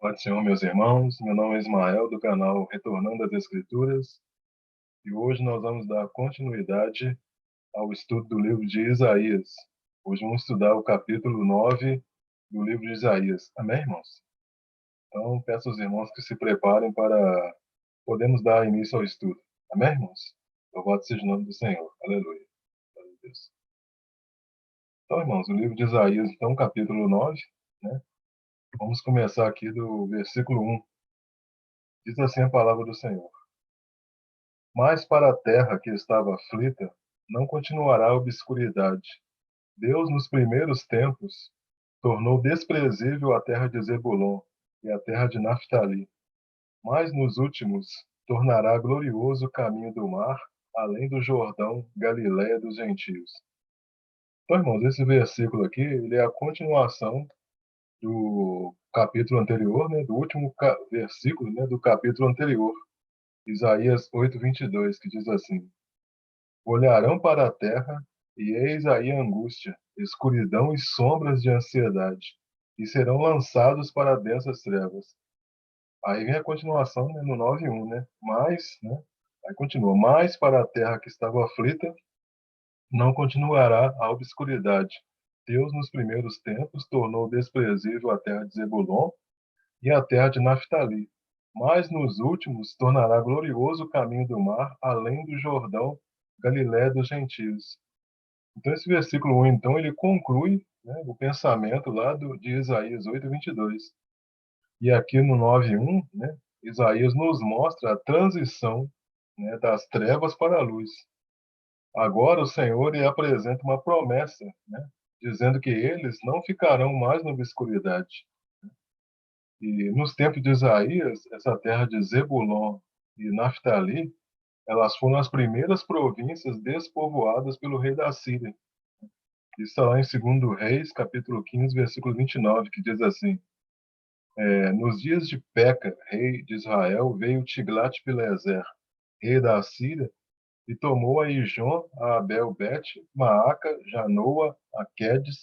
Paz do Senhor, meus irmãos. Meu nome é Ismael, do canal Retornando às Escrituras, e hoje nós vamos dar continuidade ao estudo do livro de Isaías. Hoje vamos estudar o capítulo 9 do livro de Isaías. Amém, irmãos? Então, peço aos irmãos que se preparem para podermos dar início ao estudo. Amém, irmãos? Louvado seja o nome do Senhor. Aleluia. Glória a Deus. Então, irmãos, o livro de Isaías, então, capítulo 9, né? Vamos começar aqui do versículo 1. Diz assim a palavra do Senhor: Mas para a terra que estava aflita, não continuará a obscuridade. Deus, nos primeiros tempos, tornou desprezível a terra de Zebulon e a terra de Naftali. Mas nos últimos, tornará glorioso o caminho do mar, além do Jordão, Galiléia dos gentios. Então, irmãos, esse versículo aqui, ele é a continuação do capítulo anterior, né, do último versículo, né, do capítulo anterior, Isaías 8:22, que diz assim: Olharão para a terra, e eis aí a angústia, escuridão e sombras de ansiedade, e serão lançados para densas trevas. Aí vem a continuação, né, no 9:1, né? Mas, né? Aí continua: Mas para a terra que estava aflita, não continuará a obscuridade. Deus, nos primeiros tempos, tornou desprezível a terra de Zebulon e a terra de Naftali. Mas nos últimos, tornará glorioso o caminho do mar, além do Jordão, Galiléia dos gentios. Então, esse versículo 1, então, ele conclui, né, o pensamento lá de Isaías 8:22. E aqui no 9:1, né, Isaías nos mostra a transição, né, das trevas para a luz. Agora o Senhor lhe apresenta uma promessa, né, dizendo que eles não ficarão mais na obscuridade. E nos tempos de Isaías, essa terra de Zebulon e Naftali, elas foram as primeiras províncias despovoadas pelo rei da Síria. Isso está lá em 2 Reis, capítulo 15, versículo 29, que diz assim: Nos dias de Peca, rei de Israel, veio Tiglat-Pileser, rei da Assíria, e tomou a Ijon, a Abel-Bet, Maaca, Janoa, a Quedes,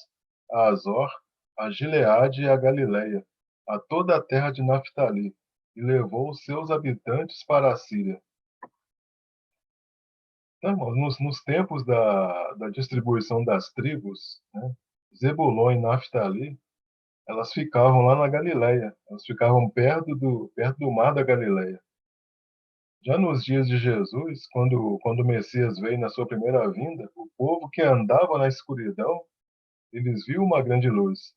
a Azor, a Gileade e a Galileia, a toda a terra de Naftali, e levou os seus habitantes para a Síria. Então, irmãos, nos tempos da distribuição das tribos, né, Zebulon e Naftali, elas ficavam lá na Galileia, elas ficavam perto do mar da Galileia. Já nos dias de Jesus, quando o Messias veio na sua primeira vinda, o povo que andava na escuridão, eles viu uma grande luz.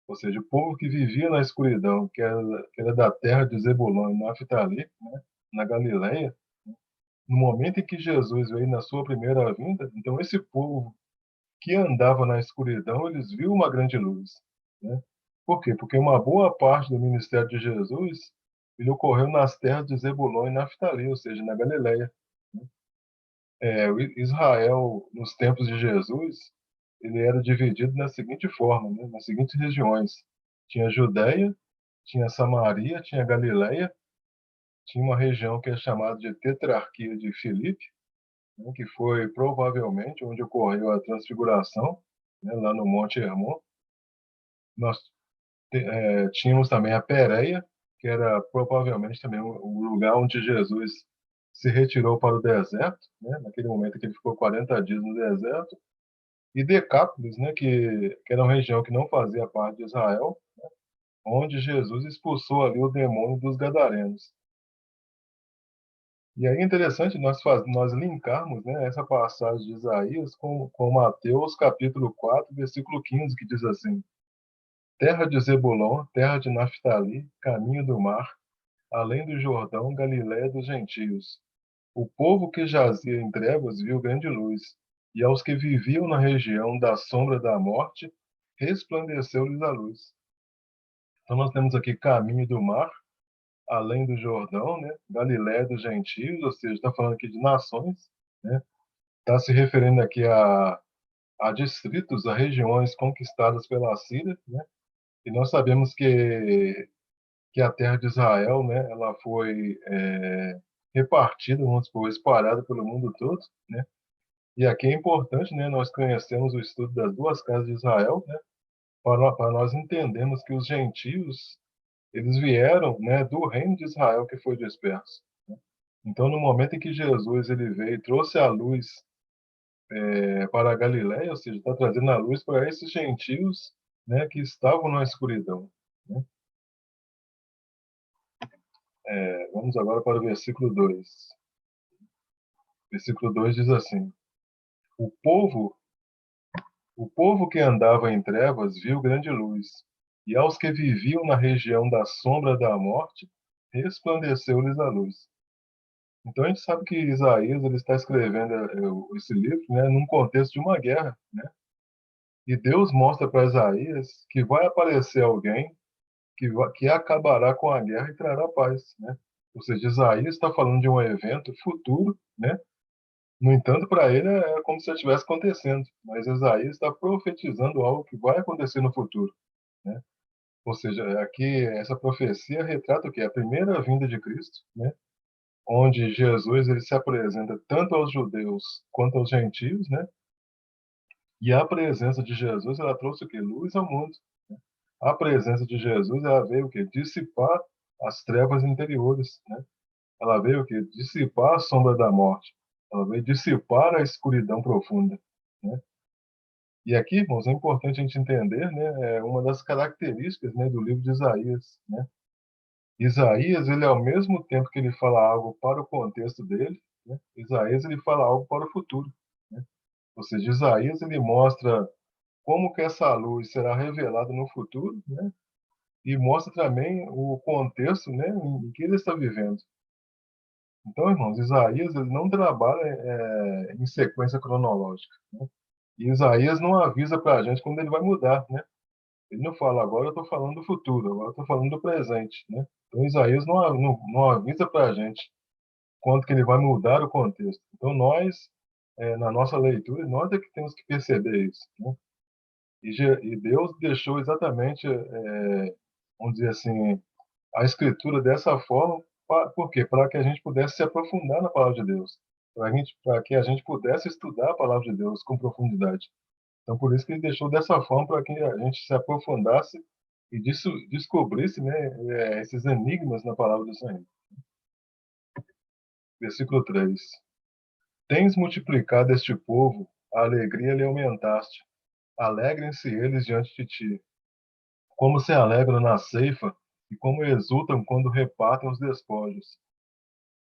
Ou seja, o povo que vivia na escuridão, que era da terra de Zebulon e Naftali, né, na Galileia, no momento em que Jesus veio na sua primeira vinda, então esse povo que andava na escuridão, eles viu uma grande luz, né? Por quê? Porque uma boa parte do ministério de Jesus, ele ocorreu nas terras de Zebulon e Naftali, ou seja, na Galileia, né? Israel, nos tempos de Jesus, ele era dividido da seguinte forma, né? Nas seguintes regiões: tinha Judeia, tinha Samaria, tinha Galileia, tinha uma região que é chamada de Tetrarquia de Filipe, né, que foi provavelmente onde ocorreu a transfiguração, né, lá no Monte Hermon. Nós tínhamos também a Pérea, que era provavelmente também o lugar onde Jesus se retirou para o deserto, né, naquele momento que ele ficou 40 dias no deserto, e Decápolis, né, que era uma região que não fazia parte de Israel, onde Jesus expulsou ali o demônio dos gadarenos. E aí é interessante nós linkarmos, né, essa passagem de Isaías com Mateus capítulo 4, versículo 15, que diz assim: Terra de Zebulon, terra de Naftali, caminho do mar, além do Jordão, Galiléia dos gentios. O povo que jazia em trevas viu grande luz, e aos que viviam na região da sombra da morte, resplandeceu-lhes a luz. Então nós temos aqui caminho do mar, além do Jordão, né? Galiléia dos gentios, ou seja, está falando aqui de nações, né? Está se referindo aqui a distritos, a regiões conquistadas pela Síria, né? E nós sabemos que a terra de Israel, né, ela foi repartida, vamos supor, espalhada pelo mundo todo, né? E aqui é importante, né, nós conhecemos o estudo das duas casas de Israel, né, para nós entendermos que os gentios, eles vieram, né, do reino de Israel que foi disperso. Então, no momento em que Jesus ele veio e trouxe a luz para a Galiléia, ou seja, está trazendo a luz para esses gentios, né, que estavam na escuridão. Né? Vamos agora para o versículo 2. Versículo 2 diz assim: O povo, o povo que andava em trevas viu grande luz, e aos que viviam na região da sombra da morte, resplandeceu-lhes a luz. Então a gente sabe que Isaías ele está escrevendo esse livro, né, num contexto de uma guerra, né? E Deus mostra para Isaías que vai aparecer alguém que acabará com a guerra e trará paz, né? Ou seja, Isaías está falando de um evento futuro, né? No entanto, para ele é como se estivesse acontecendo, mas Isaías está profetizando algo que vai acontecer no futuro, né? Ou seja, aqui essa profecia retrata o que? A primeira vinda de Cristo, né? Onde Jesus ele se apresenta tanto aos judeus quanto aos gentios, né? E a presença de Jesus ela trouxe o que? Luz ao mundo. A presença de Jesus ela veio o que? Dissipar as trevas interiores, né? Ela veio o que? Dissipar a sombra da morte. Ela veio dissipar a escuridão profunda, né? E aqui, irmãos, é importante a gente entender, né, uma das características, né, do livro de Isaías, né? Isaías, ele ao mesmo tempo que ele fala algo para o contexto dele, né, Isaías ele fala algo para o futuro, né? Ou seja, Isaías ele mostra como que essa luz será revelada no futuro, né? E mostra também o contexto, né, em que ele está vivendo. Então, irmãos, Isaías ele não trabalha em sequência cronológica, né? E Isaías não avisa para a gente quando ele vai mudar, né? Ele não fala, agora eu estou falando do futuro, agora eu estou falando do presente, né? Então, Isaías não avisa para a gente quando que ele vai mudar o contexto. Então, nós, na nossa leitura, nós é que temos que perceber isso, né? E Deus deixou exatamente, vamos dizer assim, a escritura dessa forma, por quê? Para que a gente pudesse se aprofundar na palavra de Deus, para que a gente pudesse estudar a palavra de Deus com profundidade. Então, por isso que ele deixou dessa forma, para que a gente se aprofundasse e descobrisse, né, esses enigmas na palavra do Senhor. Versículo 3. Tens multiplicado este povo, a alegria lhe aumentaste. Alegrem-se eles diante de ti, como se alegram na ceifa e como exultam quando repartem os despojos.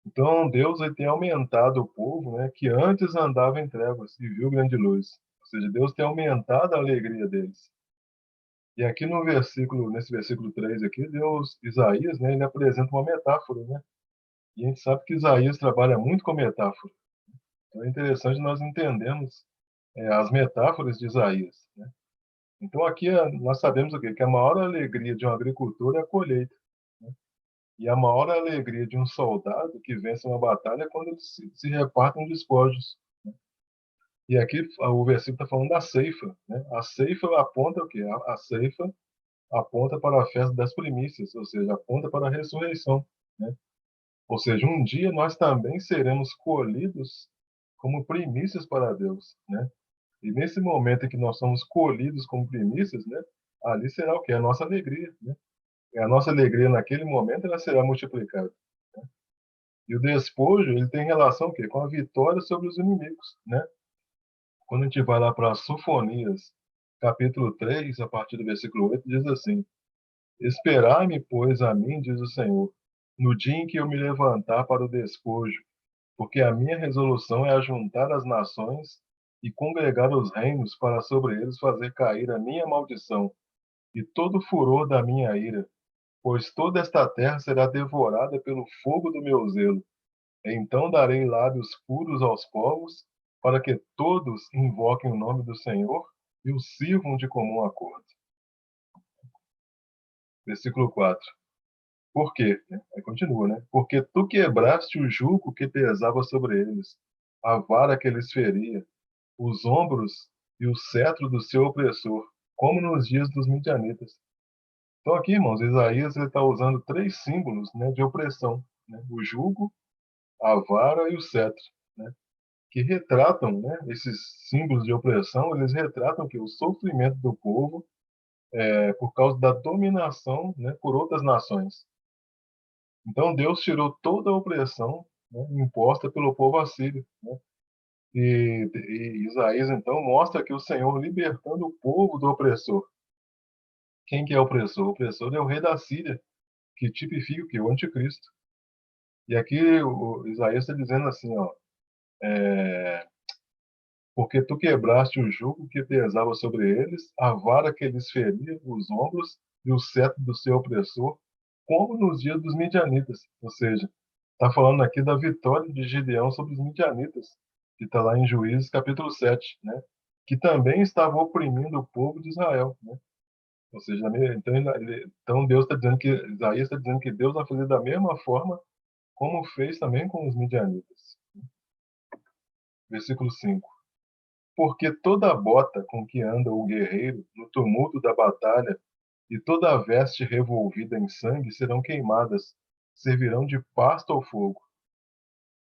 Então, Deus ele tem aumentado o povo, né, que antes andava em trevas e viu grande luz. Ou seja, Deus tem aumentado a alegria deles. E aqui no versículo, nesse versículo 3 aqui, Deus, Isaías, né, ele apresenta uma metáfora, né? E a gente sabe que Isaías trabalha muito com metáfora. Então é interessante nós entendermos as metáforas de Isaías, né? Então aqui nós sabemos o quê? Que a maior alegria de um agricultor é a colheita, né? E a maior alegria de um soldado que vence uma batalha é quando eles se repartem despojos. E aqui o versículo está falando da ceifa, né? A ceifa aponta o quê? A ceifa aponta para a festa das primícias, ou seja, aponta para a ressurreição, né? Ou seja, um dia nós também seremos colhidos como primícias para Deus, né? E nesse momento em que nós somos colhidos como primícias, né? Ali será o quê? A nossa alegria, né? E a nossa alegria naquele momento ela será multiplicada. E o despojo, ele tem relação o quê? Com a vitória sobre os inimigos, né? Quando a gente vai lá para Sofonias, capítulo 3, a partir do versículo 8, diz assim: Esperai-me, pois, a mim, diz o Senhor, no dia em que eu me levantar para o despojo, porque a minha resolução é ajuntar as nações e congregar os reinos para sobre eles fazer cair a minha maldição e todo o furor da minha ira, pois toda esta terra será devorada pelo fogo do meu zelo. Então darei lábios puros aos povos, para que todos invoquem o nome do Senhor e o sirvam de comum acordo. Versículo 4. Por quê? Aí continua, né? Porque tu quebraste o jugo que pesava sobre eles, a vara que eles feria, os ombros e o cetro do seu opressor, como nos dias dos midianitas. Então aqui, irmãos, Isaías está usando três símbolos, né, de opressão, né? O jugo, a vara e o cetro, né? Que retratam, né, esses símbolos de opressão, eles retratam que o sofrimento do povo por causa da dominação, né, por outras nações. Então Deus tirou toda a opressão, né, imposta pelo povo assírio, né? E Isaías então mostra que o Senhor libertando o povo do opressor. Quem que é o opressor? O opressor é o rei da Síria, que tipifica o que? O anticristo. E aqui o Isaías está dizendo assim, ó, porque tu quebraste o jugo que pesava sobre eles, a vara que lhes feria os ombros e o cetro do seu opressor, como nos dias dos midianitas. Ou seja, está falando aqui da vitória de Gideão sobre os midianitas, que está lá em Juízes capítulo 7, né? Que também estava oprimindo o povo de Israel, né? Ou seja, então Deus está dizendo que Isaías está dizendo que Deus vai fazer da mesma forma como fez também com os midianitas. Versículo 5. Porque toda a bota com que anda o guerreiro no tumulto da batalha e toda a veste revolvida em sangue serão queimadas, servirão de pasto ao fogo.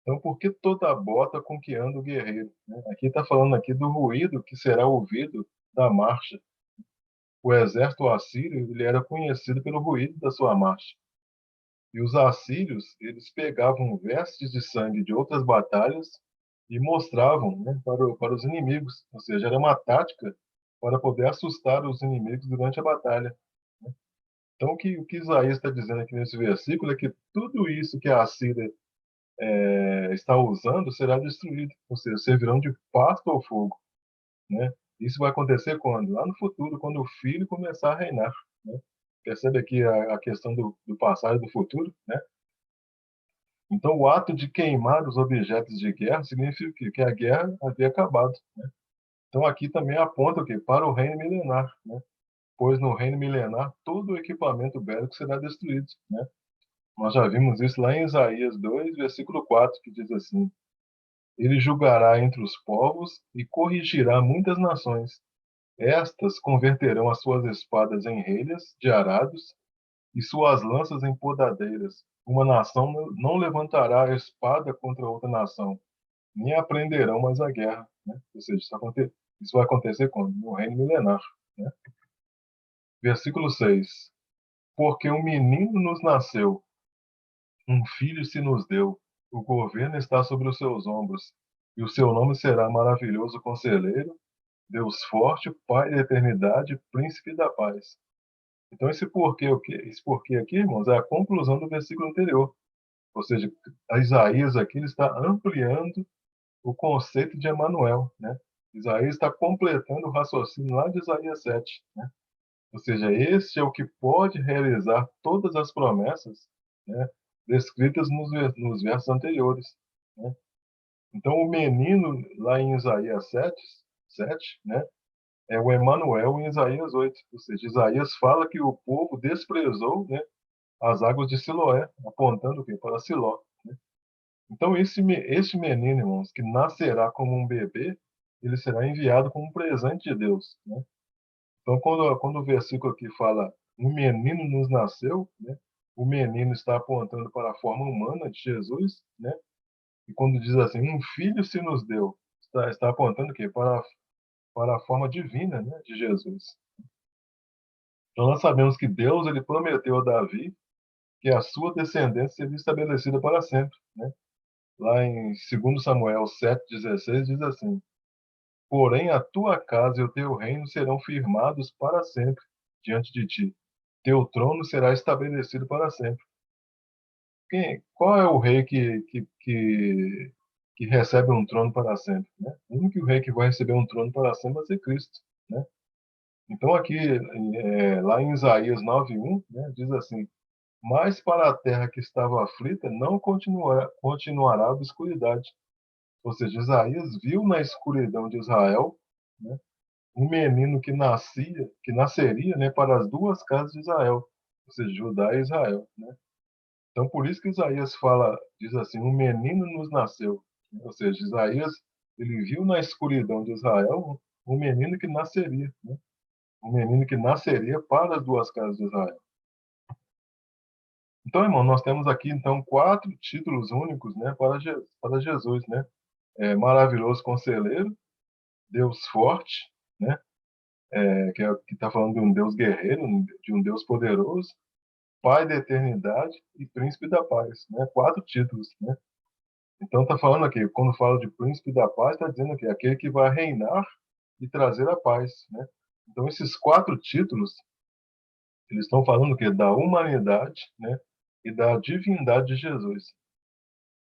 Então, por que toda a bota com que anda o guerreiro? Né? Aqui está falando aqui do ruído que será ouvido da marcha. O exército assírio ele era conhecido pelo ruído da sua marcha. E os assírios, eles pegavam vestes de sangue de outras batalhas e mostravam, né, para os inimigos. Ou seja, era uma tática para poder assustar os inimigos durante a batalha. Então, o que Isaías está dizendo aqui nesse versículo é que tudo isso que a Assíria está usando será destruído. Ou seja, servirão de pasto ao fogo. Né? Isso vai acontecer quando? Lá no futuro, quando o filho começar a reinar. Né? Percebe aqui a questão do passado e do futuro, né? Então, o ato de queimar os objetos de guerra significa que a guerra havia acabado. Né? Então, aqui também aponta o quê? Para o reino milenar, né? Pois no reino milenar todo o equipamento bélico será destruído. Né? Nós já vimos isso lá em Isaías 2, versículo 4, que diz assim: Ele julgará entre os povos e corrigirá muitas nações. Estas converterão as suas espadas em relhas de arados e suas lanças em podadeiras. Uma nação não levantará a espada contra outra nação, nem aprenderão mais a guerra. Né? Ou seja, isso vai acontecer quando? No reino milenar. Né? Versículo 6. Porque um menino nos nasceu, um filho se nos deu, o governo está sobre os seus ombros, e o seu nome será maravilhoso conselheiro, Deus forte, Pai da eternidade, príncipe da paz. Então esse porquê aqui, irmãos, é a conclusão do versículo anterior. Ou seja, a Isaías aqui ele está ampliando o conceito de Emanuel, né? Isaías está completando o raciocínio lá de Isaías 7, né? Ou seja, esse é o que pode realizar todas as promessas, né, descritas nos versos anteriores, né? Então, o menino lá em Isaías 7, né, é o Emanuel em Isaías 8. Ou seja, Isaías fala que o povo desprezou, né, as águas de Siloé, apontando o quê? Para Siló. Né? Então, este menino, irmãos, que nascerá como um bebê, ele será enviado como um presente de Deus. Né? Então, quando o versículo aqui fala um menino nos nasceu, né? O menino está apontando para a forma humana de Jesus, né? E quando diz assim, um filho se nos deu, está apontando o quê? Para a forma divina, né, de Jesus. Então, nós sabemos que Deus ele prometeu a Davi que a sua descendência seria estabelecida para sempre. Né? Lá em 2 Samuel 7,16 diz assim: Porém, a tua casa e o teu reino serão firmados para sempre diante de ti. Teu trono será estabelecido para sempre. Qual é o rei que recebe um trono para sempre? Né? O único rei que vai receber um trono para sempre vai ser Cristo. Né? Então, aqui, lá em Isaías 9:1, né, diz assim: Mas para a terra que estava aflita não continuará a obscuridade. Ou seja, Isaías viu na escuridão de Israel, né, um menino que nasceria, né, para as duas casas de Israel, ou seja, Judá e Israel. Né? Então, por isso que Isaías diz assim, um menino nos nasceu. Ou seja, Isaías, ele viu na escuridão de Israel um menino que nasceria, né? Um menino que nasceria para as duas casas de Israel. Então, irmão, nós temos aqui, então, 4 títulos únicos, né, para Jesus, né? Maravilhoso Conselheiro, Deus Forte, né? que está falando de um Deus guerreiro, de um Deus poderoso, Pai da eternidade e Príncipe da paz, né? 4 títulos, né? Então está falando aqui, quando fala de Príncipe da paz, está dizendo aqui, aquele que vai reinar e trazer a paz, né? Então esses 4 títulos, eles estão falando o quê? Da humanidade, né? E da divindade de Jesus.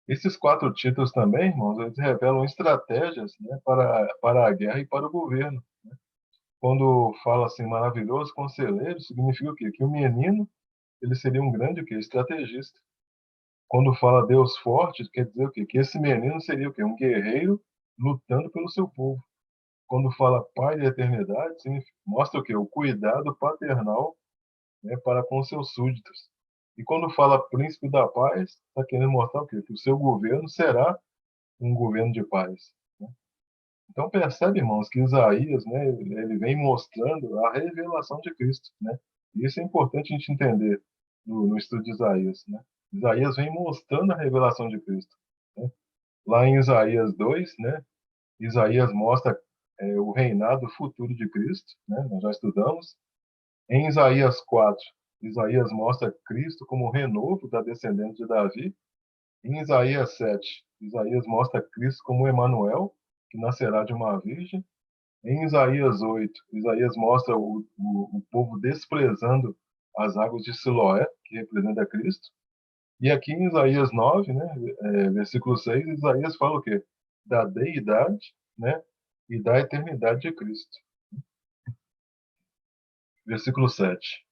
Esses 4 títulos também, irmãos, eles revelam estratégias, né, para a guerra e para o governo. Quando fala assim, maravilhoso conselheiro, significa o quê? Que o menino, ele seria um grande o quê? Estrategista. Quando fala Deus forte, quer dizer o quê? Que esse menino seria o quê? Um guerreiro lutando pelo seu povo. Quando fala Pai da eternidade, mostra o quê? O cuidado paternal, né, para com seus súditos. E quando fala Príncipe da paz, está querendo mostrar o quê? Que o seu governo será um governo de paz, né? Então percebe, irmãos, que Isaías, né, ele vem mostrando a revelação de Cristo, né? E isso é importante a gente entender no estudo de Isaías, né? Isaías vem mostrando a revelação de Cristo, né? Lá em Isaías 2, né, Isaías mostra o reinado futuro de Cristo, né? Nós já estudamos. Em Isaías 4, Isaías mostra Cristo como o renovo da descendente de Davi. Em Isaías 7, Isaías mostra Cristo como Emanuel, que nascerá de uma virgem. Em Isaías 8, Isaías mostra o povo desprezando as águas de Siloé, que representa Cristo. E aqui em Isaías 9, né, versículo 6, Isaías fala o quê? Da deidade, né, e da eternidade de Cristo. Versículo 7.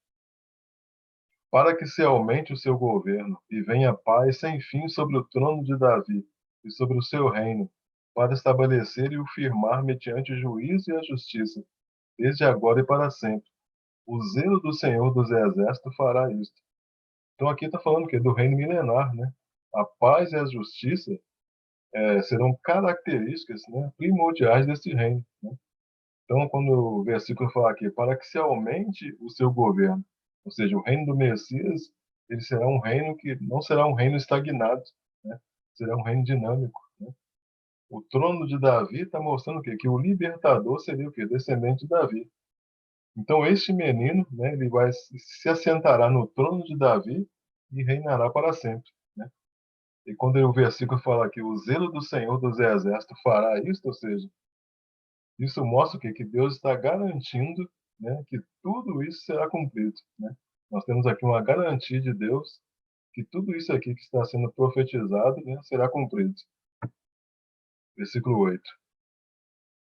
Para que se aumente o seu governo e venha paz sem fim sobre o trono de Davi e sobre o seu reino, para estabelecer e o firmar mediante o juízo e a justiça, desde agora e para sempre. O zelo do Senhor dos Exércitos fará isto. Então aqui está falando que do reino milenar, né? A paz e a justiça serão características, né, primordiais desse reino, né? Então, quando o versículo fala aqui, para que se aumente o seu governo, ou seja, o reino do Messias, ele será um reino que não será um reino estagnado, né? Será um reino dinâmico, né? O trono de Davi está mostrando o quê? Que o libertador seria o quê? Descendente de Davi. Então, este menino, né, ele vai se assentará no trono de Davi e reinará para sempre, né? E quando o versículo fala que o zelo do Senhor dos Exércitos fará isto, ou seja, isso mostra o quê? Que Deus está garantindo, né, que tudo isso será cumprido, né? Nós temos aqui uma garantia de Deus que tudo isso aqui que está sendo profetizado, né, será cumprido. Versículo 8.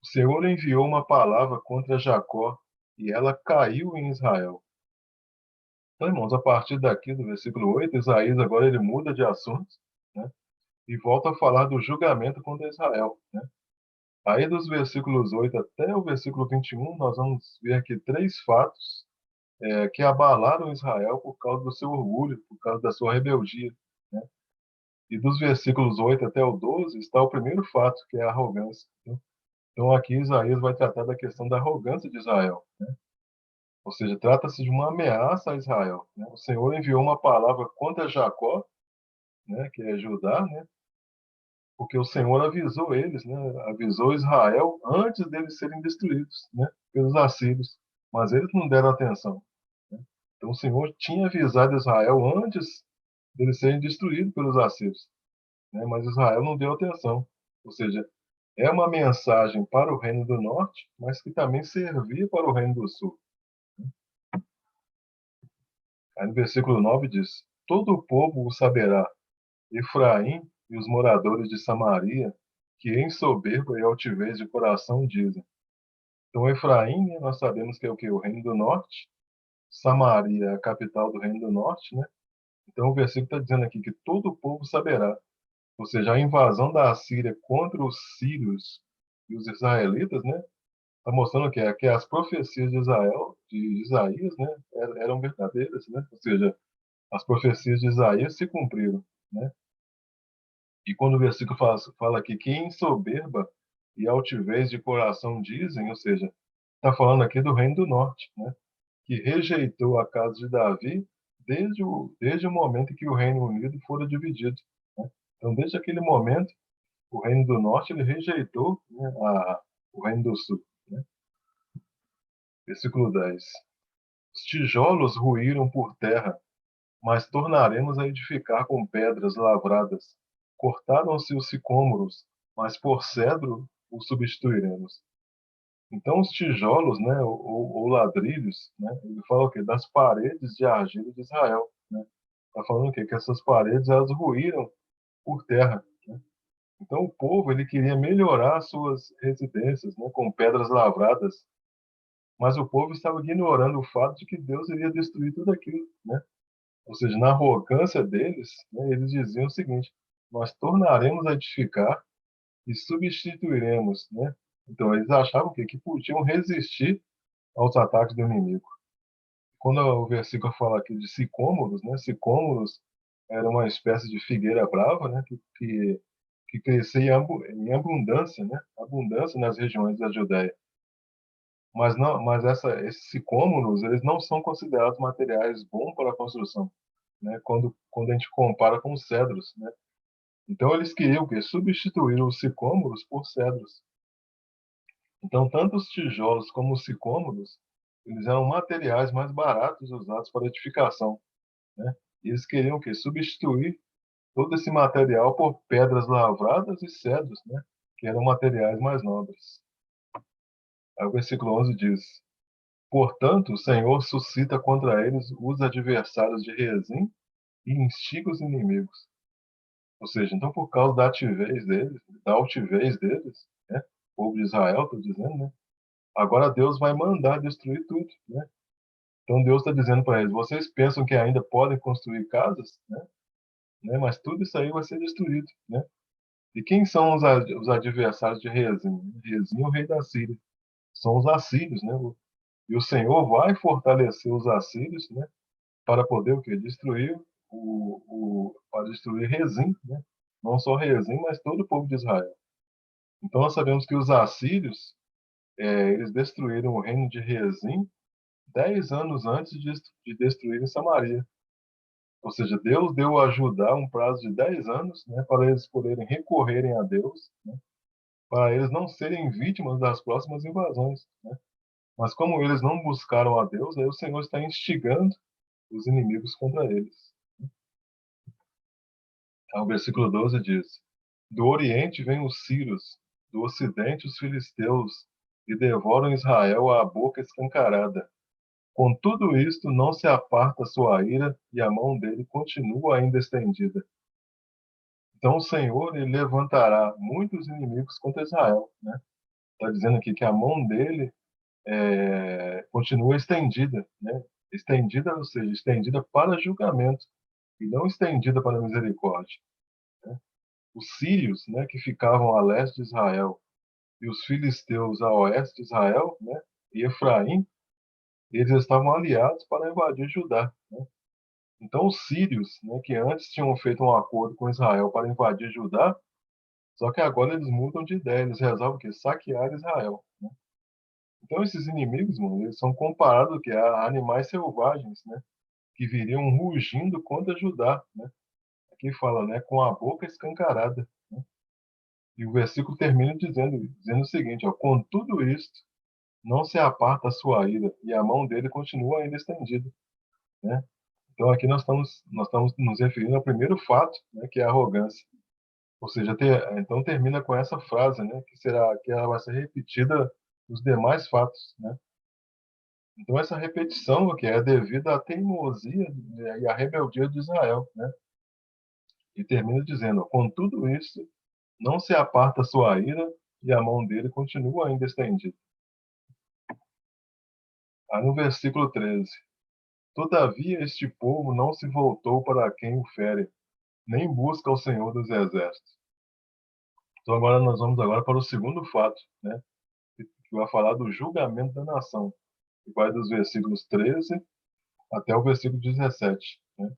O Senhor enviou uma palavra contra Jacó e ela caiu em Israel. Então, irmãos, a partir daqui do versículo 8, Isaías agora ele muda de assunto, né, e volta a falar do julgamento contra Israel, né? Aí dos versículos 8 até o versículo 21, nós vamos ver aqui 3 fatos que abalaram Israel por causa do seu orgulho, por causa da sua rebeldia, né? E dos versículos 8 até o 12 está o primeiro fato, que é a arrogância, né? Então aqui Isaías vai tratar da questão da arrogância de Israel, né? Ou seja, trata-se de uma ameaça a Israel, né? O Senhor enviou uma palavra contra Jacó, né, que é Judá, né? Porque o Senhor avisou eles, né? Avisou Israel antes deles serem destruídos, né, pelos assírios, mas eles não deram atenção, né? Então o Senhor tinha avisado Israel antes deles serem destruídos pelos assírios, né? Mas Israel não deu atenção. Ou seja, é uma mensagem para o reino do norte, mas que também servia para o reino do sul. Aí no versículo 9 diz: Todo o povo o saberá, Efraim e os moradores de Samaria, que em soberba e altivez de coração dizem. Então, Efraim, né, nós sabemos que é o que? O reino do norte. Samaria é a capital do reino do norte, né? Então, o versículo está dizendo aqui que todo o povo saberá. Ou seja, a invasão da Assíria contra os sírios e os israelitas, né? Está mostrando que as profecias de Israel, de Isaías, né? Eram verdadeiras, né? Ou seja, as profecias de Isaías se cumpriram, né? E quando o versículo fala aqui que em soberba e altivez de coração dizem, ou seja, está falando aqui do reino do norte, né? Que rejeitou a casa de Davi desde o momento em que o Reino Unido fora dividido, né? Então, desde aquele momento, o Reino do Norte ele rejeitou, né, o Reino do Sul, né? Versículo 10. Os tijolos ruíram por terra, mas tornaremos a edificar com pedras lavradas. Cortaram-se os sicômoros, mas por cedro os substituiremos. Então, os tijolos, né, ou ladrilhos, né, ele fala o quê? Das paredes de argila de Israel. Né? Está falando o quê? Que essas paredes elas ruíram por terra. Né? Então, o povo ele queria melhorar suas residências, né, com pedras lavradas, mas o povo estava ignorando o fato de que Deus iria destruir tudo aquilo. Né? Ou seja, na arrogância deles, né, eles diziam o seguinte: nós tornaremos a edificar e substituiremos. Né? Então, eles achavam que podiam resistir aos ataques do inimigo. Quando o versículo fala aqui de sicômoros, né? Sicômoros era uma espécie de figueira brava, né? Que crescia em abundância, né? Abundância nas regiões da Judéia. Mas não, mas esses sicômoros, eles não são considerados materiais bons para a construção, né? Quando a gente compara com os cedros, né? Então eles queriam que substituir os sicômoros por cedros. Então, tanto os tijolos como os sicômoros, eles eram materiais mais baratos usados para edificação, né? E eles queriam que substituir todo esse material por pedras lavradas e cedros, né? Que eram materiais mais nobres. Aí o versículo 11 diz: portanto, o Senhor suscita contra eles os adversários de Rezim e instiga os inimigos. Ou seja, então por causa da altivez deles, né? O povo de Israel, estou dizendo, né? Agora Deus vai mandar destruir tudo, né? Então Deus está dizendo para eles: vocês pensam que ainda podem construir casas, né? Mas tudo isso aí vai ser destruído, né? E quem são os adversários de Rezim? Rezim é o rei da Síria. São os assírios, né? E o Senhor vai fortalecer os assírios, né? Para poder o quê? Destruir para destruir Rezim, né? Não só Rezim, mas todo o povo de Israel. Então nós sabemos que os assírios eles destruíram o reino de Rezim 10 anos antes de destruírem Samaria. Ou seja, Deus deu a Judá um prazo de 10 anos, né, para eles poderem recorrerem a Deus, né, para eles não serem vítimas das próximas invasões. Né? Mas como eles não buscaram a Deus, aí o Senhor está instigando os inimigos contra eles. Aí o versículo 12 diz: do Oriente vêm os sírios, do Ocidente os filisteus, e devoram Israel à boca escancarada. Com tudo isto, não se aparta sua ira, e a mão dele continua ainda estendida. Então o Senhor ele levantará muitos inimigos contra Israel, né? Está dizendo aqui que a mão dele continua estendida, né? Estendida, ou seja, estendida para julgamento e não estendida para misericórdia. Né? Os sírios, né, que ficavam a leste de Israel e os filisteus a oeste de Israel, né, e Efraim, eles estavam aliados para invadir Judá. Né? Então os sírios, né, que antes tinham feito um acordo com Israel para invadir Judá, só que agora eles mudam de ideia, eles resolvem que saquear Israel. Né? Então esses inimigos, mano, eles são comparados que a animais selvagens, né, que viriam rugindo contra Judá, né? Aqui fala, né, com a boca escancarada. Né? E o versículo termina dizendo o seguinte, ó, com tudo isto, não se aparta a sua ira, e a mão dele continua ainda estendida. Né? Então aqui nós estamos nos referindo ao primeiro fato, né, que é a arrogância. Ou seja, então termina com essa frase, né, que ela vai ser repetida nos demais fatos, né? Então essa repetição que é devida à teimosia e à rebeldia de Israel, né? E termina dizendo: com tudo isso, não se aparta sua ira e a mão dele continua ainda estendida. Aí no versículo 13: todavia este povo não se voltou para quem o fere, nem busca o Senhor dos exércitos. Então agora nós vamos agora para o segundo fato, né? Que vai falar do julgamento da nação, que vai dos versículos 13 até o versículo 17. Né?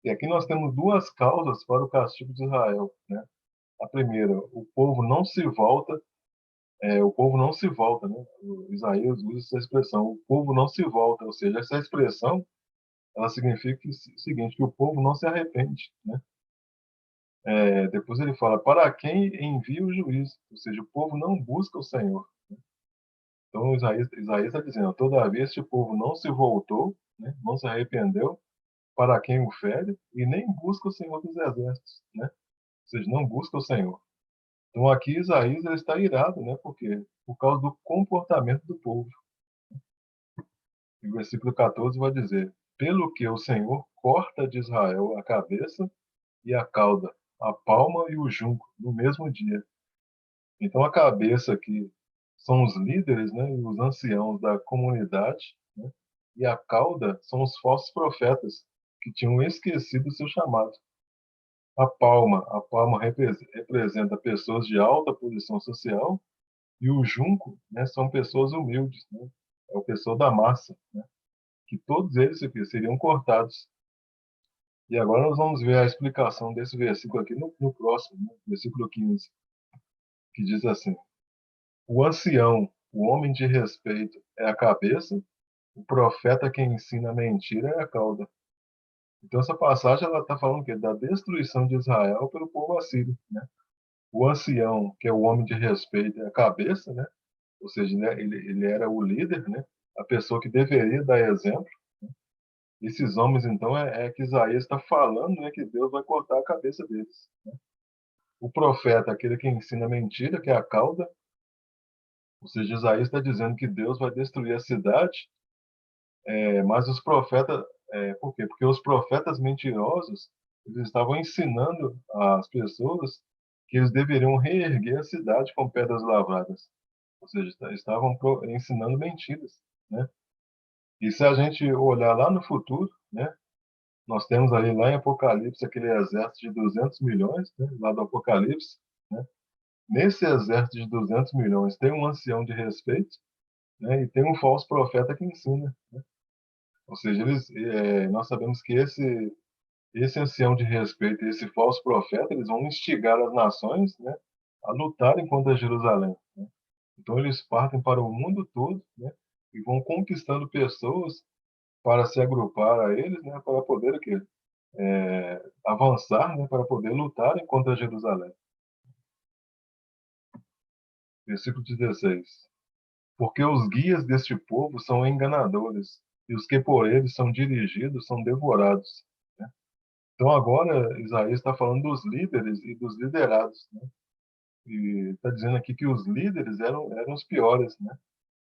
E aqui nós temos duas causas para o castigo de Israel. Né? A primeira, o povo não se volta, né? O Isaías usa essa expressão, o povo não se volta, ou seja, essa expressão ela significa o seguinte, que o povo não se arrepende. Né? Depois ele fala, para quem envia o juízo, ou seja, o povo não busca o Senhor. Então, Isaías está dizendo: todavia este povo não se voltou, né, não se arrependeu para quem o fere e nem busca o Senhor dos Exércitos, né? Ou seja, não busca o Senhor. Então, aqui Isaías ele está irado, né? Por quê? Por causa do comportamento do povo. E o versículo 14 vai dizer: pelo que o Senhor corta de Israel a cabeça e a cauda, a palma e o junco no mesmo dia. Então, a cabeça aqui são os líderes, né, e os anciãos da comunidade, né, e a cauda são os falsos profetas que tinham esquecido o seu chamado. A palma representa pessoas de alta posição social e o junco, né, são pessoas humildes, né, é o pessoal da massa, né, que todos eles aqui seriam cortados. E agora nós vamos ver a explicação desse versículo aqui no próximo, né, versículo 15, que diz assim: o ancião, o homem de respeito, é a cabeça, o profeta que ensina a mentira é a cauda. Então essa passagem ela está falando que da destruição de Israel pelo povo assírio, né? O ancião, que é o homem de respeito, é a cabeça, né? Ou seja, né, ele era o líder, né? A pessoa que deveria dar exemplo. Esses homens, então, é que Isaías está falando, né, que Deus vai cortar a cabeça deles. O profeta, aquele que ensina mentira, que é a cauda, ou seja, Isaías está dizendo que Deus vai destruir a cidade, mas os profetas, por quê? Porque os profetas mentirosos, eles estavam ensinando às pessoas que eles deveriam reerguer a cidade com pedras lavradas. Ou seja, estavam ensinando mentiras, né? E se a gente olhar lá no futuro, né, nós temos ali lá em Apocalipse aquele exército de 200 milhões, né, lá do Apocalipse, né? Nesse exército de 200 milhões tem um ancião de respeito, né, e tem um falso profeta que ensina. Ou seja, nós sabemos que esse ancião de respeito e esse falso profeta, eles vão instigar as nações, né, a lutarem contra Jerusalém. Né? Então eles partem para o mundo todo, né, e vão conquistando pessoas para se agrupar a eles, né, para poder o quê? Avançar, né, para poder lutarem contra Jerusalém. Versículo 16. Porque os guias deste povo são enganadores, e os que por eles são dirigidos são devorados. Né? Então agora Isaías está falando dos líderes e dos liderados, né? E está dizendo aqui que os líderes eram os piores, né?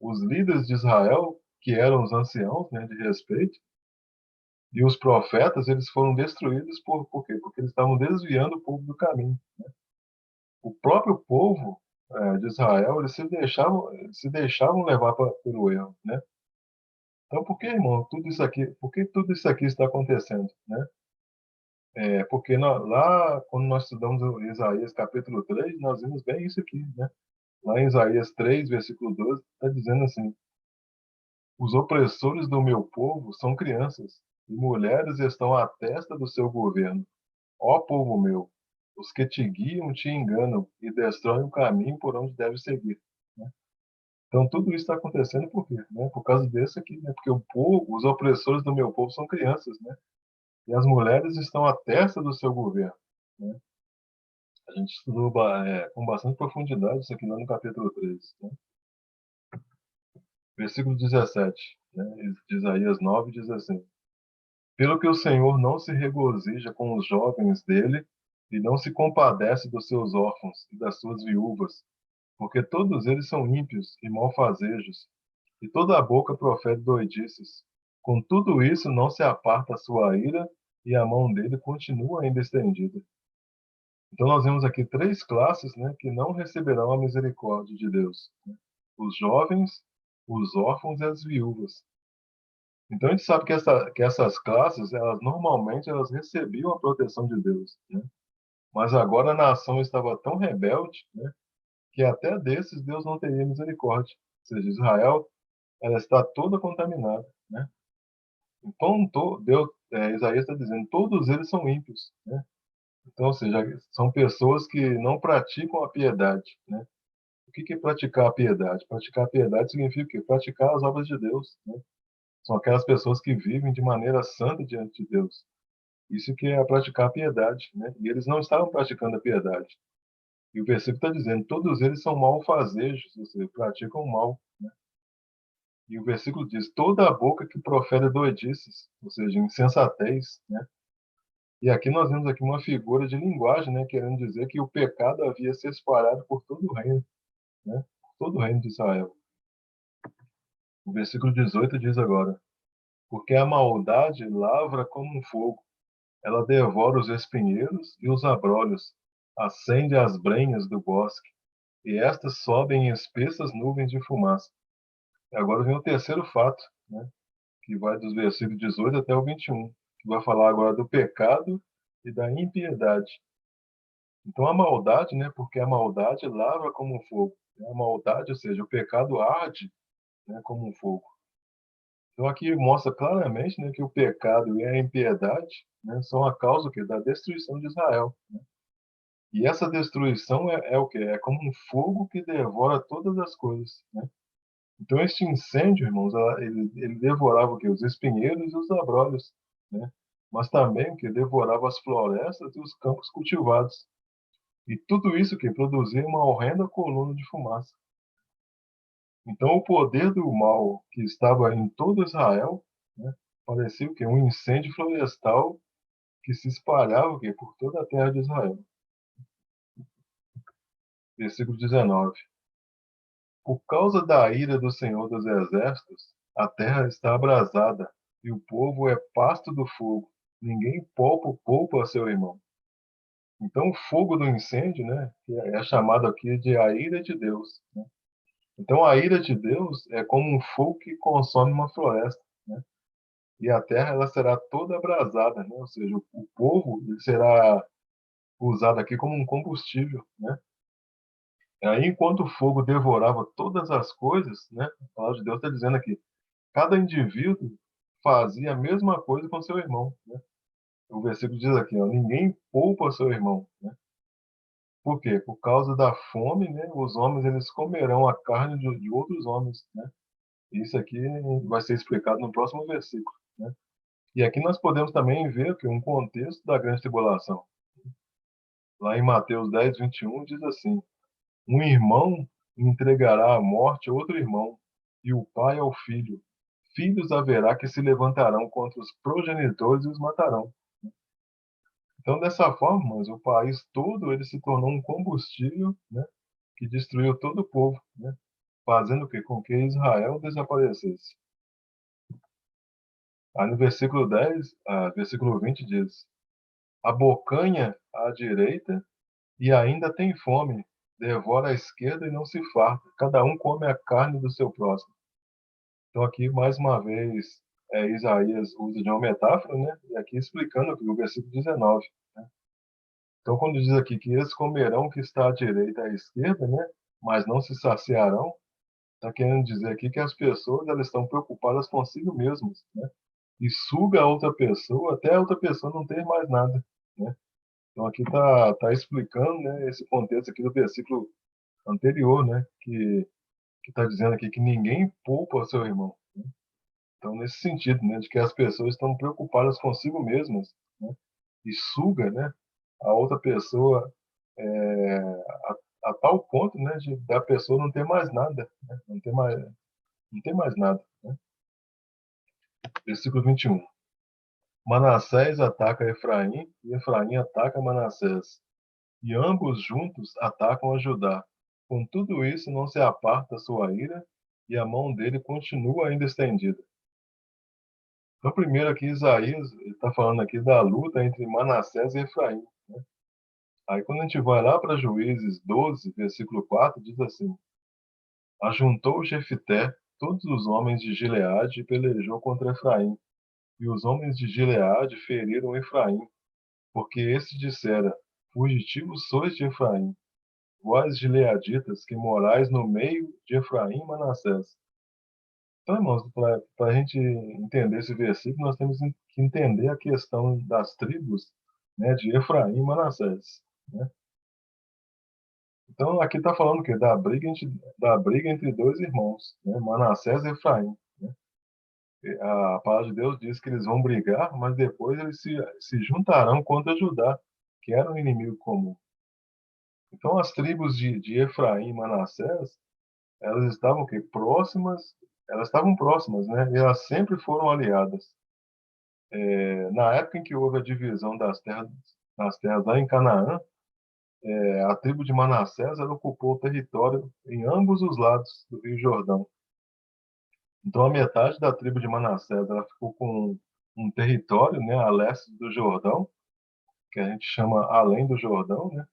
Os líderes de Israel, que eram os anciãos, né, de respeito, e os profetas, eles foram destruídos por quê? Porque eles estavam desviando o povo do caminho. O próprio povo de Israel, eles se deixavam levar pelo erro, né? Então, por que, irmão, tudo isso aqui, por que tudo isso aqui está acontecendo, né? Porque lá, quando nós estudamos o Isaías capítulo 3, nós vimos bem isso aqui, né? Lá em Isaías 3, versículo 12, está dizendo assim: os opressores do meu povo são crianças, e mulheres estão à testa do seu governo. Ó povo meu, os que te guiam te enganam e destroem o caminho por onde deve seguir. Né? Então, tudo isso está acontecendo por quê? Né? Por causa desse aqui, né? Porque o povo, os opressores do meu povo são crianças, né? E as mulheres estão à testa do seu governo. Né? A gente estudou com bastante profundidade isso aqui lá no capítulo 3. Né? Versículo 17, né? De Isaías 9, diz assim: pelo que o Senhor não se regozija com os jovens dele e não se compadece dos seus órfãos e das suas viúvas, porque todos eles são ímpios e malfazejos, e toda a boca profere doidices. Com tudo isso não se aparta a sua ira, e a mão dele continua ainda estendida. Então nós vemos aqui três classes, né, que não receberão a misericórdia de Deus: né? Os jovens, os órfãos e as viúvas. Então a gente sabe que essas classes, elas normalmente elas recebiam a proteção de Deus, né? Mas agora a nação estava tão rebelde, né, que até desses Deus não teria misericórdia. Ou seja, Israel, ela está toda contaminada, né? Então, Isaías está dizendo, todos eles são ímpios, né? Então, ou seja, são pessoas que não praticam a piedade, né? O que é praticar a piedade? Praticar a piedade significa o quê? Praticar as obras de Deus, né? São aquelas pessoas que vivem de maneira santa diante de Deus. Isso que é praticar a piedade, né? E eles não estavam praticando a piedade. E o versículo está dizendo, todos eles são malfazejos, ou seja, praticam o mal. E o versículo diz: toda a boca que profere doidices, ou seja, insensatez, né? E aqui nós vemos aqui uma figura de linguagem, né, querendo dizer que o pecado havia se espalhado por todo o reino, né? Por todo o reino de Israel. O versículo 18 diz agora: porque a maldade lavra como um fogo, ela devora os espinheiros e os abrolhos, acende as brenhas do bosque, e estas sobem em espessas nuvens de fumaça. E agora vem o terceiro fato, né, que vai dos versículos 18 até o 21, que vai falar agora do pecado e da impiedade. Então a maldade, né, porque a maldade lavra como um fogo. A maldade, ou seja, o pecado arde, né, como um fogo. Então aqui mostra claramente, né, que o pecado e a impiedade, né, são a causa da destruição de Israel. E essa destruição é o quê? É como um fogo que devora todas as coisas, né? Então este incêndio, irmãos, ele devorava o quê? Os espinheiros e os abrolhos, né? Mas também que devorava as florestas e os campos cultivados. E tudo isso que produzia uma horrenda coluna de fumaça. Então o poder do mal que estava em todo Israel, né, parecia o quê? Um incêndio florestal que se espalhava o quê? Por toda a terra de Israel. Versículo 19. Por causa da ira do Senhor dos Exércitos, a terra está abrasada, e o povo é pasto do fogo. Ninguém poupa seu irmão. Então, o fogo do incêndio, né, que é chamado aqui de a ira de Deus, né? Então, a ira de Deus é como um fogo que consome uma floresta, né? E a terra ela será toda abrasada, né? Ou seja, o povo ele será usado aqui como um combustível, né? Aí, enquanto o fogo devorava todas as coisas, né? A palavra de Deus está dizendo aqui, cada indivíduo fazia a mesma coisa com seu irmão, né? O versículo diz aqui, ó, ninguém poupa seu irmão, né? Por quê? Por causa da fome, né? Os homens eles comerão a carne de outros homens, né? Isso aqui vai ser explicado no próximo versículo, né? E aqui nós podemos também ver que um contexto da grande tribulação. Lá em Mateus 10:21 diz assim: um irmão entregará à morte outro irmão, e o pai ao filho. Filhos haverá que se levantarão contra os progenitores e os matarão. Então, dessa forma, mas o país todo ele se tornou um combustível, né, que destruiu todo o povo, né, fazendo com que Israel desaparecesse. Aí no versículo 10, versículo 20 diz: abocanha à direita e ainda tem fome, devora à esquerda e não se farta, cada um come a carne do seu próximo. Então aqui, mais uma vez, Isaías usa de uma metáfora, né, e aqui explicando aqui, o versículo 19. Né? Então quando diz aqui que eles comerão o que está à direita e à esquerda, né, mas não se saciarão, está querendo dizer aqui que as pessoas elas estão preocupadas consigo mesmas, né? E suga a outra pessoa até a outra pessoa não ter mais nada, né? Então aqui tá explicando, né, esse contexto aqui do versículo anterior, né, que está dizendo aqui que ninguém poupa o seu irmão. Né? Então nesse sentido, né, de que as pessoas estão preocupadas consigo mesmas, né, e suga, né, a outra pessoa a tal ponto, né, de da pessoa não ter mais nada, né, não ter mais nada. Né? Versículo 21. Manassés ataca Efraim e Efraim ataca Manassés. E ambos juntos atacam a Judá. Com tudo isso, não se aparta sua ira, e a mão dele continua ainda estendida. Então, primeiro aqui, Isaías está falando aqui da luta entre Manassés e Efraim. Né? Aí, quando a gente vai lá para Juízes 12, versículo 4, diz assim: ajuntou Jefité todos os homens de Gileade e pelejou contra Efraim. E os homens de Gileade feriram Efraim, porque este dissera: fugitivos sois de Efraim, vós gileaditas que morais no meio de Efraim e Manassés. Então, irmãos, para a gente entender esse versículo, nós temos que entender a questão das tribos, né, de Efraim e Manassés. Né? Então, aqui está falando o quê? Da briga entre dois irmãos, né, Manassés e Efraim. Né? A palavra de Deus diz que eles vão brigar, mas depois eles se juntarão contra Judá, que era um inimigo comum. Então, as tribos de Efraim e Manassés, elas estavam o quê? Próximas, elas estavam próximas, né? E elas sempre foram aliadas. Na época em que houve a divisão das terras lá em Canaã, a tribo de Manassés ela ocupou o território em ambos os lados do Rio Jordão. Então, a metade da tribo de Manassés ela ficou com um território, né, a leste do Jordão, que a gente chama além do Jordão, né?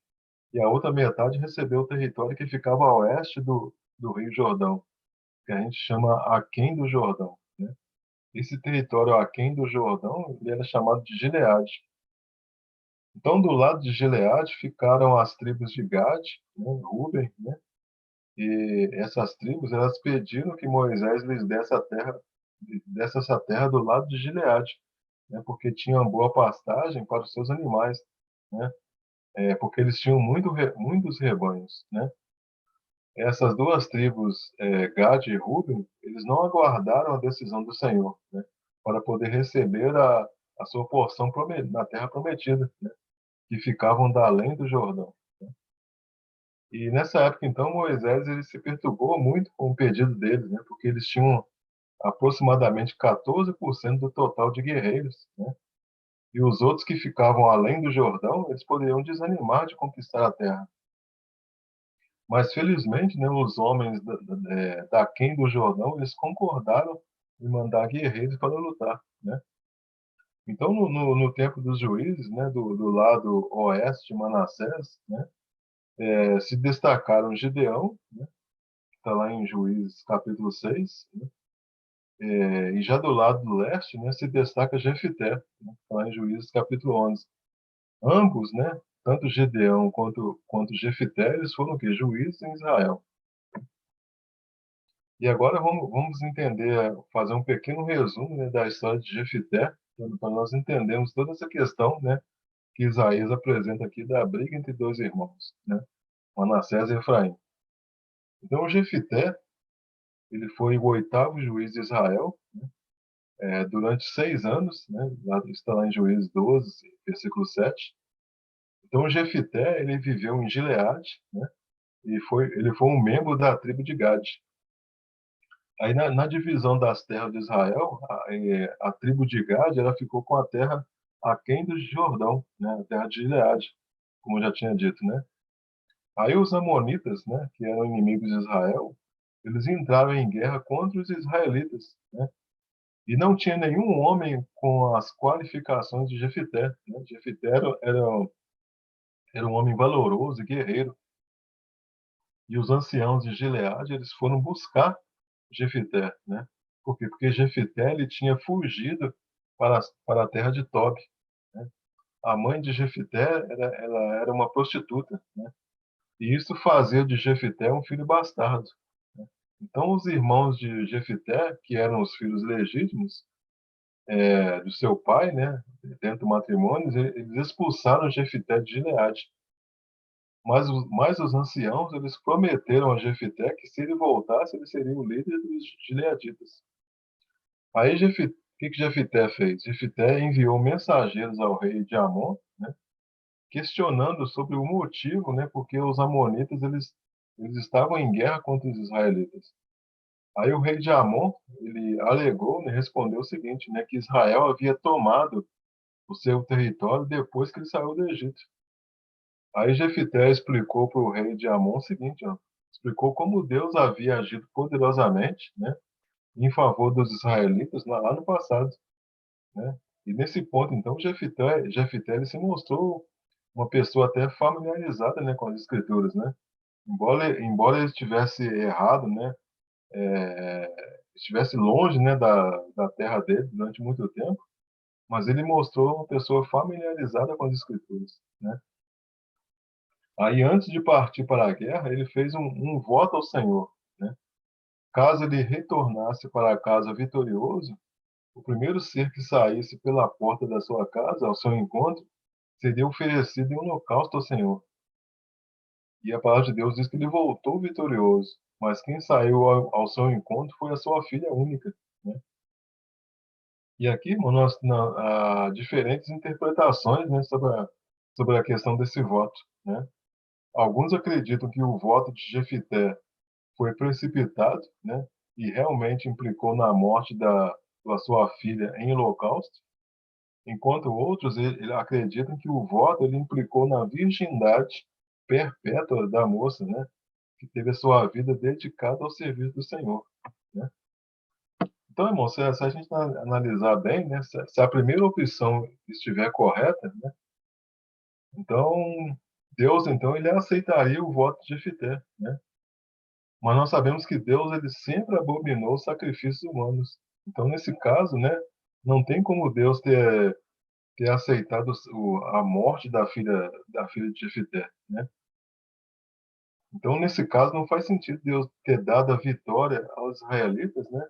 E a outra metade recebeu o território que ficava a oeste do Rio Jordão, que a gente chama aquém do Jordão, né? Esse território aquém do Jordão, ele era chamado de Gileade. Então, do lado de Gileade ficaram as tribos de Gad, né, Ruben, né? E essas tribos, elas pediram que Moisés lhes desse essa terra do lado de Gileade, né? Porque tinha uma boa pastagem para os seus animais, né? Porque eles tinham muitos rebanhos, né? Essas duas tribos, Gad e Ruben, eles não aguardaram a decisão do Senhor, né? Para poder receber a sua porção na terra prometida, né? Que ficavam da além do Jordão. E nessa época, então, Moisés ele se perturbou muito com o pedido deles, né? Porque eles tinham aproximadamente 14% do total de guerreiros, né? E os outros que ficavam além do Jordão, eles poderiam desanimar de conquistar a terra. Mas, felizmente, né, os homens daquém do Jordão, eles concordaram em mandar guerreiros para lutar, né? Então, no tempo dos juízes, né, do lado oeste de Manassés, né, se destacaram Gideão, né, que está lá em Juízes capítulo 6, né, e já do lado do leste, né, se destaca Jefité, né, que está lá em Juízes capítulo 11. Ambos, né, tanto Gideão quanto Jefité, eles foram o quê? Juízes em Israel. E agora vamos entender, fazer um pequeno resumo, né, da história de Jefité, para nós entendermos toda essa questão, né, que Isaías apresenta aqui da briga entre dois irmãos, né, Manassés e Efraim. Então, o Jefité, ele foi o oitavo juiz de Israel, né, durante 6 anos, né, está lá em Juízes 12, versículo 7. Então, o Jefité, ele viveu em Gileade, né, e ele foi um membro da tribo de Gad. Aí, na divisão das terras de Israel, a tribo de Gad ela ficou com a terra aquém do Jordão, né, a terra de Gileade, como eu já tinha dito, né? Aí os amonitas, né, que eram inimigos de Israel, eles entraram em guerra contra os israelitas, né? E não tinha nenhum homem com as qualificações de Jefité, né? Jefité era um homem valoroso e guerreiro. E os anciãos de Gileade, eles foram buscar Jefité, né? Por quê? Porque Jefité ele tinha fugido para a terra de Tob, né? A mãe de Jefité ela era uma prostituta, né? E isso fazia de Jefité um filho bastardo, né? Então os irmãos de Jefité, que eram os filhos legítimos do seu pai, né, dentro do matrimônio, eles expulsaram Jefité de Gileade. Mas os anciãos, eles prometeram a Jefité que se ele voltasse, ele seria o líder dos gileaditas. Aí, o que Jefité fez? Jefité enviou mensageiros ao rei de Amon, né, questionando sobre o motivo, né, porque os amonitas eles estavam em guerra contra os israelitas. Aí o rei de Amon, ele alegou, né, respondeu o seguinte, né, que Israel havia tomado o seu território depois que ele saiu do Egito. Aí Jefité explicou para o rei de Amon o seguinte, ó, explicou como Deus havia agido poderosamente, né, em favor dos israelitas lá no passado, né? E nesse ponto, então, Jefité ele se mostrou uma pessoa até familiarizada, né, com as escrituras, né? Embora ele estivesse errado, né, estivesse longe, né, da terra dele durante muito tempo, mas ele mostrou uma pessoa familiarizada com as escrituras, né? Aí, antes de partir para a guerra, ele fez um voto ao Senhor, né? Caso ele retornasse para casa vitorioso, o primeiro ser que saísse pela porta da sua casa ao seu encontro seria oferecido em holocausto ao Senhor. E a palavra de Deus diz que ele voltou vitorioso, mas quem saiu ao seu encontro foi a sua filha única, né? E aqui, irmão, há diferentes interpretações, né, sobre a questão desse voto, né? Alguns acreditam que o voto de Jefité foi precipitado, né? e realmente implicou na morte da sua filha em holocausto, enquanto outros ele acreditam que o voto ele implicou na virgindade perpétua da moça, né, que teve a sua vida dedicada ao serviço do Senhor, né? Então, irmão, se a gente analisar bem, né, se a primeira opção estiver correta, né, então Deus, então, ele aceitaria o voto de Jefité, né? Mas nós sabemos que Deus ele sempre abominou sacrifícios humanos. Então, nesse caso, né, não tem como Deus ter aceitado a morte da filha de Jefité, né? Então, nesse caso, não faz sentido Deus ter dado a vitória aos israelitas, né?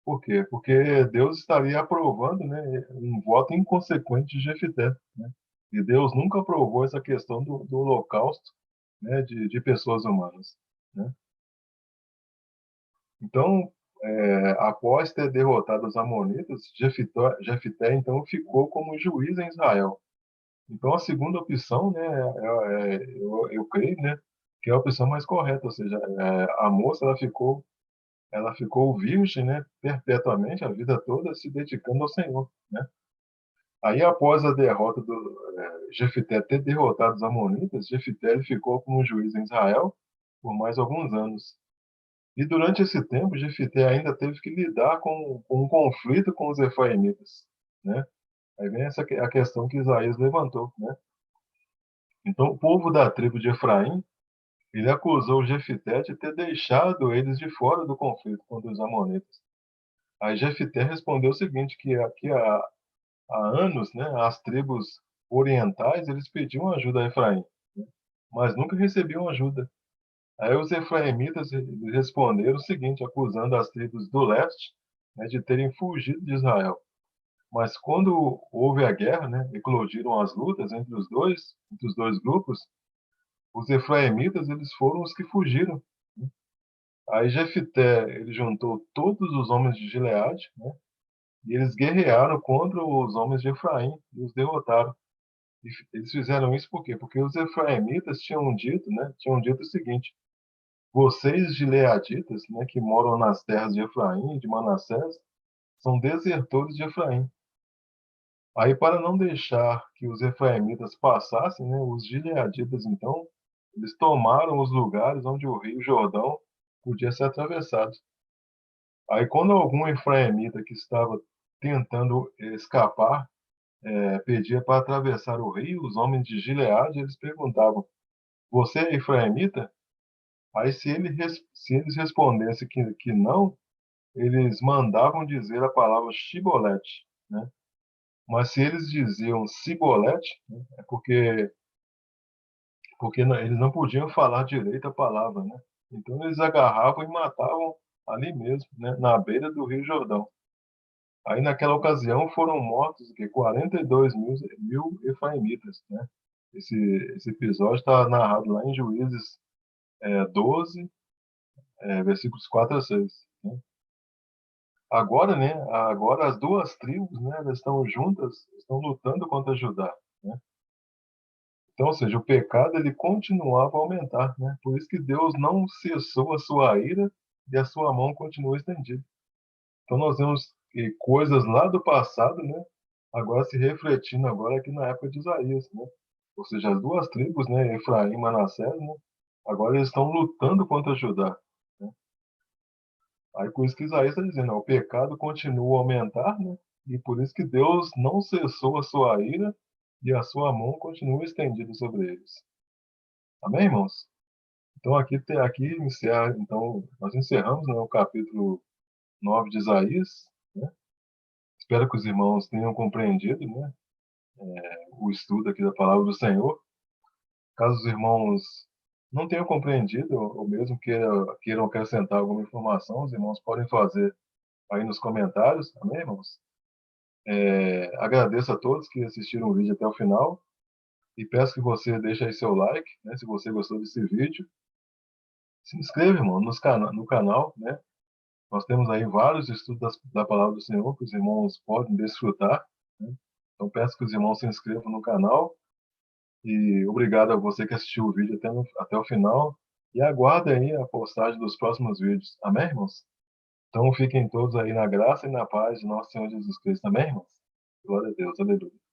Por quê? Porque Deus estaria aprovando, né, um voto inconsequente de Jefité, né? E Deus nunca aprovou essa questão do holocausto, né, de pessoas humanas, né? Então, após ter derrotado os amonitas, Jefité então ficou como juiz em Israel. Então, a segunda opção, né, eu creio, né, que é a opção mais correta, ou seja, a moça ela ficou virgem, né, perpetuamente, a vida toda, se dedicando ao Senhor, né? Aí, após a derrota Jefité ter derrotado os amonitas, Jefité ele ficou como juiz em Israel por mais alguns anos. E durante esse tempo, Jefité ainda teve que lidar com um conflito com os efraimitas, né? Aí vem a questão que Isaías levantou, né? Então, o povo da tribo de Efraim, ele acusou Jefité de ter deixado eles de fora do conflito contra os amonitas. Aí Jefité respondeu o seguinte, que aqui há anos, né, as tribos orientais, eles pediam ajuda a Efraim, né, mas nunca recebiam ajuda. Aí os efraimitas responderam o seguinte, acusando as tribos do leste, né, de terem fugido de Israel. Mas quando houve a guerra, né, eclodiram as lutas entre os dois grupos, os efraimitas eles foram os que fugiram, né? Aí Jefité ele juntou todos os homens de Gileade, né, e eles guerrearam contra os homens de Efraim e os derrotaram. E eles fizeram isso por quê? Porque os efraimitas tinham dito o seguinte: vocês gileaditas, né, que moram nas terras de Efraim e de Manassés, são desertores de Efraim. Aí, para não deixar que os efraimitas passassem, né, os gileaditas, então, eles tomaram os lugares onde o rio Jordão podia ser atravessado. Aí, quando algum efraimita que estava tentando escapar, pedia para atravessar o rio, os homens de Gileade, eles perguntavam, você é efraimita? Aí, se eles respondessem que não, eles mandavam dizer a palavra Shibolete, né? Mas se eles diziam Cibolete, né, é porque eles não podiam falar direito a palavra, né? Então eles agarravam e matavam ali mesmo, né, na beira do Rio Jordão. Aí naquela ocasião foram mortos que 42 mil efraimitas, né? Esse episódio está narrado lá em Juízes 12, versículos 4 a 6, né? Agora, né, agora as duas tribos, né, elas estão juntas, estão lutando contra Judá, né? Então, ou seja, o pecado ele continuava a aumentar, né? Por isso que Deus não cessou a sua ira e a sua mão continua estendida. Então nós vemos que coisas lá do passado, né, agora se refletindo agora aqui na época de Isaías, né? Ou seja, as duas tribos, né, Efraim e Manassés, né, agora eles estão lutando contra Judá, né? Aí por isso que Isaías está dizendo, ó, o pecado continua a aumentar, né? E por isso que Deus não cessou a sua ira e a sua mão continua estendida sobre eles. Amém, irmãos? Então aqui então nós encerramos, né, o capítulo 9 de Isaías, né? Espero que os irmãos tenham compreendido, né, o estudo aqui da palavra do Senhor. Caso os irmãos não tenham compreendido, ou mesmo queiram acrescentar alguma informação, os irmãos podem fazer aí nos comentários, amém, irmãos? Agradeço a todos que assistiram o vídeo até o final e peço que você deixe aí seu like, né, se você gostou desse vídeo. Se inscreva, irmão, no canal, né? Nós temos aí vários estudos da palavra do Senhor que os irmãos podem desfrutar, né? Então peço que os irmãos se inscrevam no canal e obrigado a você que assistiu o vídeo até o final e aguardem aí a postagem dos próximos vídeos. Amém, irmãos? Então fiquem todos aí na graça e na paz de nosso Senhor Jesus Cristo. Amém, irmãos? Glória a Deus, aleluia.